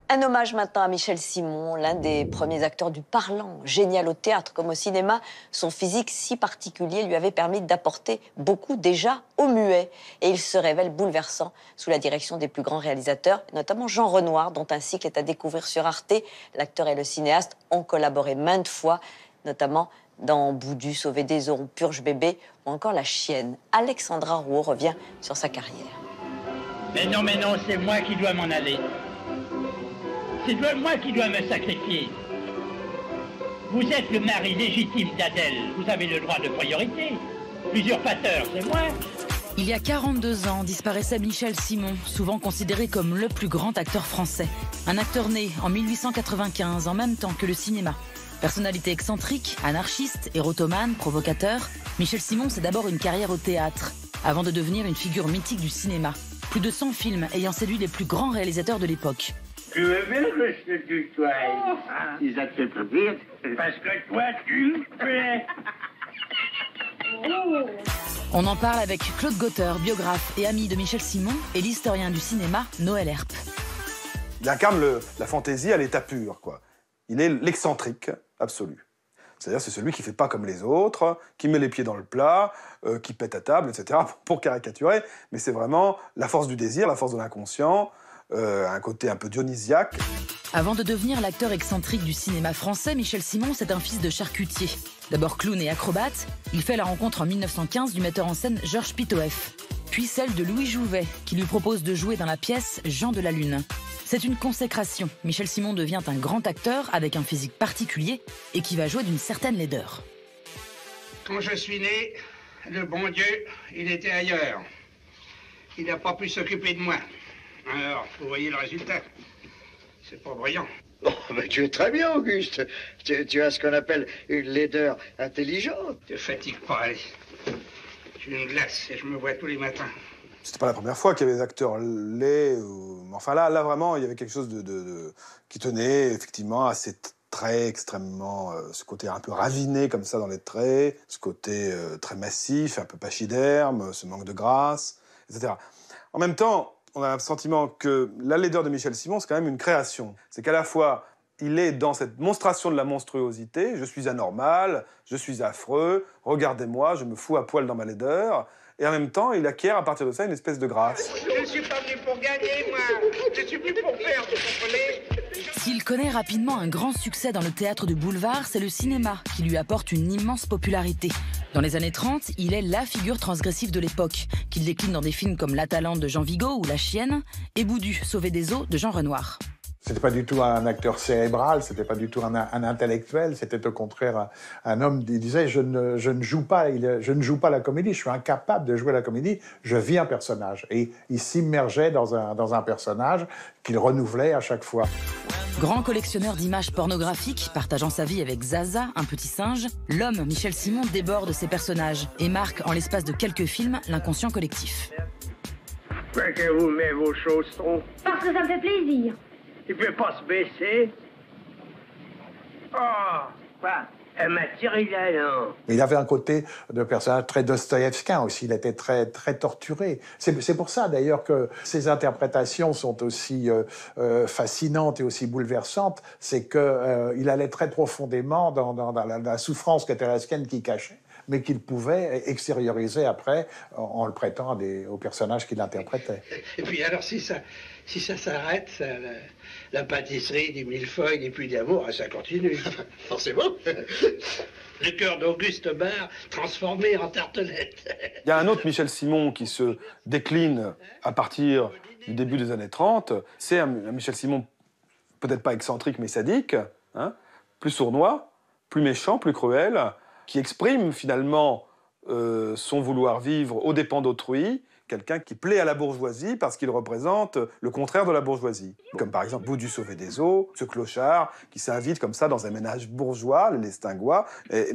Un hommage maintenant à Michel Simon, l'un des premiers acteurs du parlant, génial au théâtre comme au cinéma. Son physique si particulier lui avait permis d'apporter beaucoup déjà au muet. Et il se révèle bouleversant sous la direction des plus grands réalisateurs, notamment Jean Renoir, dont un cycle est à découvrir sur Arte. L'acteur et le cinéaste ont collaboré maintes fois, notamment dans Boudu, Sauver des eaux, Purge bébé ou encore La chienne. Alexandra Rouault revient sur sa carrière. Mais non, c'est moi qui dois m'en aller. C'est moi qui dois me sacrifier. Vous êtes le mari légitime d'Adèle. Vous avez le droit de priorité. L'usurpateur, c'est moi. Il y a 42 ans, disparaissait Michel Simon, souvent considéré comme le plus grand acteur français. Un acteur né en 1895, en même temps que le cinéma. Personnalité excentrique, anarchiste, érotomane, provocateur, Michel Simon, c'est d'abord une carrière au théâtre, avant de devenir une figure mythique du cinéma. Plus de 100 films ayant séduit les plus grands réalisateurs de l'époque. Tu veux bien que je te tutoie, Si ça te fait plaisir. parce que toi, tu me plais. On en parle avec Claude Gauthier, biographe et ami de Michel Simon, et l'historien du cinéma, Noël Herp. Il incarne la fantaisie à l'état pur, quoi. Il est l'excentrique absolu. C'est-à-dire c'est celui qui fait pas comme les autres, qui met les pieds dans le plat, qui pète à table, etc., pour caricaturer. Mais c'est vraiment la force du désir, la force de l'inconscient, un côté un peu dionysiaque. Avant de devenir l'acteur excentrique du cinéma français, Michel Simon, c'est un fils de charcutier. D'abord clown et acrobate, il fait la rencontre en 1915 du metteur en scène Georges Pitoëff, puis celle de Louis Jouvet, qui lui propose de jouer dans la pièce Jean de la Lune. C'est une consécration. Michel Simon devient un grand acteur avec un physique particulier et qui va jouer d'une certaine laideur. Quand je suis né, le bon Dieu, il était ailleurs. Il n'a pas pu s'occuper de moi. Alors, vous voyez le résultat. C'est pas brillant. Oh, mais tu es très bien, Auguste. Tu as ce qu'on appelle une laideur intelligente. Te fatigue pas, allez. Je suis une glace et je me vois tous les matins. C'était pas la première fois qu'il y avait des acteurs laids. Enfin là vraiment, il y avait quelque chose qui tenait effectivement à ces traits extrêmement... ce côté un peu raviné comme ça dans les traits, ce côté très massif, un peu pachyderme, ce manque de grâce, etc. En même temps, on a le sentiment que la laideur de Michel Simon, c'est quand même une création. C'est qu'à la fois, il est dans cette monstration de la monstruosité, je suis anormal, je suis affreux, regardez-moi, je me fous à poil dans ma laideur, et en même temps, il acquiert à partir de ça une espèce de grâce. Je ne suis pas venu pour gagner, moi. Je suis venu pour faire, vous comprenez? S'il connaît rapidement un grand succès dans le théâtre de boulevard, c'est le cinéma qui lui apporte une immense popularité. Dans les années 30, il est la figure transgressive de l'époque, qu'il décline dans des films comme La Talente de Jean Vigo ou La chienne, et Boudu, Sauver des eaux de Jean Renoir. C'était pas du tout un acteur cérébral, c'était pas du tout un intellectuel, c'était au contraire un homme qui disait je ne joue pas la comédie, je suis incapable de jouer la comédie, je vis un personnage. Et il s'immergeait dans un personnage qu'il renouvelait à chaque fois. Grand collectionneur d'images pornographiques, partageant sa vie avec Zaza, un petit singe, l'homme Michel Simon déborde ses personnages et marque en l'espace de quelques films l'inconscient collectif. Pourquoi que vous mettez vos chaussons? Parce que ça me fait plaisir. Il peut pas se baisser. Oh, quoi? Elle m'a tiré là, non? Il avait un côté de personnage très dostoïevskien aussi, il était très, très torturé. C'est pour ça d'ailleurs que ses interprétations sont aussi fascinantes et aussi bouleversantes, c'est qu'il allait très profondément dans la souffrance qu'était la sienne qu'il cachait, mais qu'il pouvait extérioriser après en le prêtant aux personnages qu'il interprétait. Et puis alors, si ça s'arrête, la pâtisserie, des millefeuilles, des puits d'amour, ça continue. Forcément. Le cœur d'Auguste Barre transformé en tartelette. Il y a un autre Michel Simon qui se décline à partir du début des années 30. C'est un Michel Simon peut-être pas excentrique, mais sadique, hein, plus sournois, plus méchant, plus cruel, qui exprime finalement son vouloir vivre aux dépens d'autrui, quelqu'un qui plaît à la bourgeoisie parce qu'il représente le contraire de la bourgeoisie. Comme par exemple Boudu Sauver des eaux, ce clochard qui s'invite comme ça dans un ménage bourgeois, le Lestingois,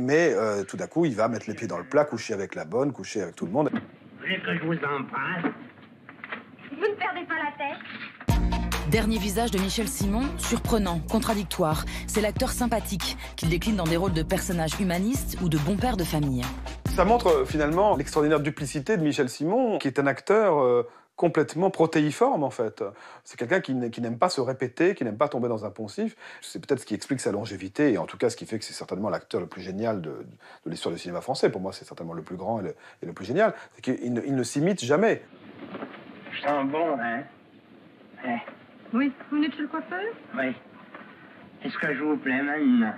mais tout d'un coup il va mettre les pieds dans le plat, coucher avec la bonne, coucher avec tout le monde. Vous voulez que je vous embrasse? Vous ne perdez pas la tête. Dernier visage de Michel Simon, surprenant, contradictoire. C'est l'acteur sympathique qu'il décline dans des rôles de personnages humanistes ou de bons pères de famille. Ça montre finalement l'extraordinaire duplicité de Michel Simon, qui est un acteur complètement protéiforme, en fait. C'est quelqu'un qui n'aime pas se répéter, qui n'aime pas tomber dans un poncif. C'est peut-être ce qui explique sa longévité, et en tout cas ce qui fait que c'est certainement l'acteur le plus génial de l'histoire du cinéma français. Pour moi, c'est certainement le plus grand et le plus génial. C'est qu'il ne s'imite jamais. Je sens bon, hein? Ouais. Oui, vous venez de chez le coiffeur? Oui. Est-ce que je vous plais maintenant?